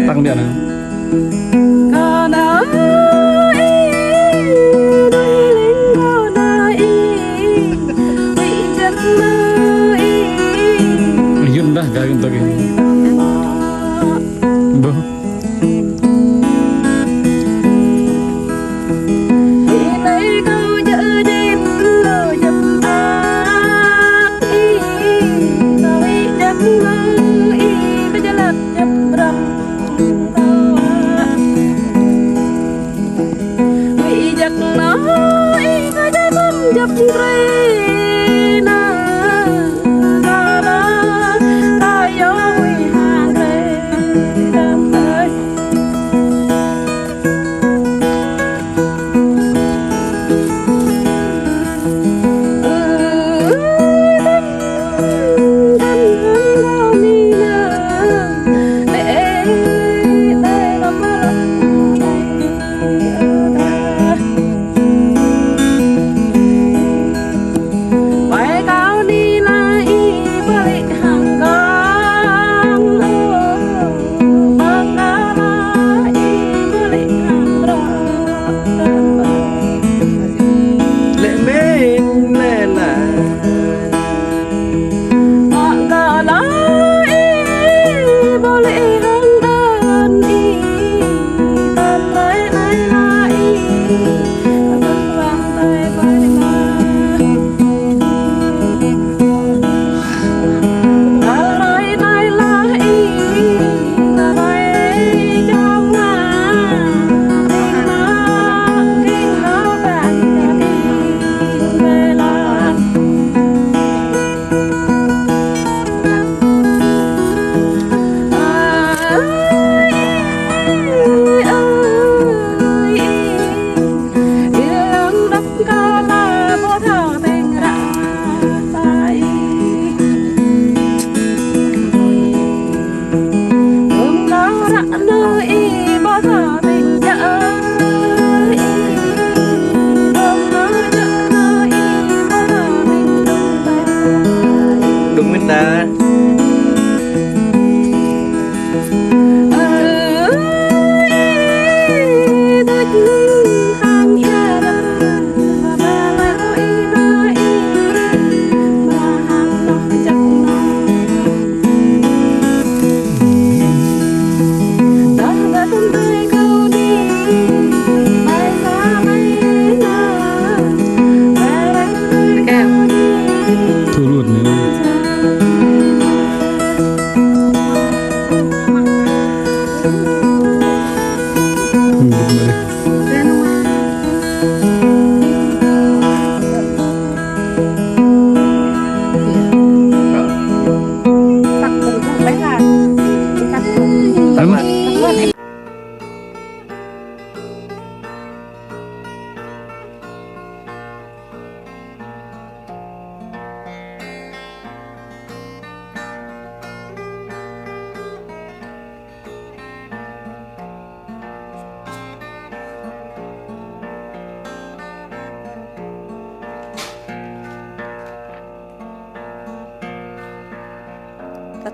Tăng điện này. Yun dah gagawin to gini. Bo.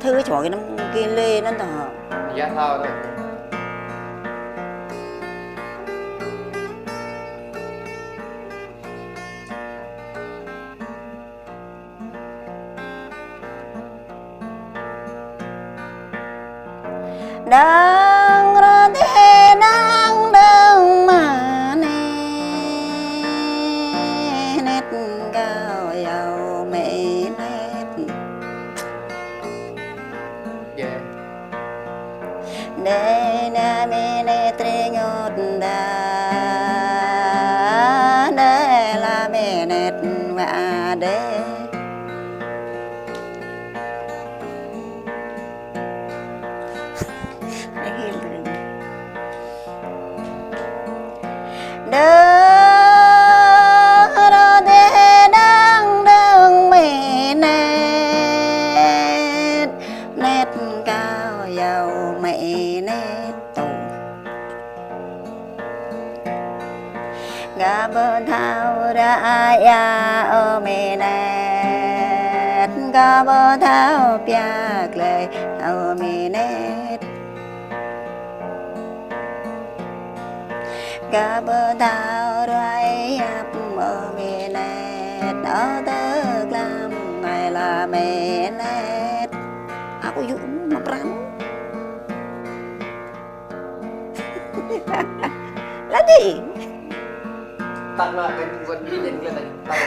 thứ cho cái năm kia lên nó tỏ giá thao thôi đang ra thế đang đang mà nè nét cao giàu mẹ nét yeah. để na mẹ nét tre ngọt đà để là mẹ nét và để đỡ ra thế đang đang mẹ nét nét cao giàu mẹ nét tù gà bơ thao ra ya ở mẹ nét gà bơ thao piak lệ ở mẹ nét gà bơ thao rai áp ở mẹ nét ở tớ làm ngày là mẹ nét aku yuk mà pran lagi tăng lại cái quần đi lên này tăng lại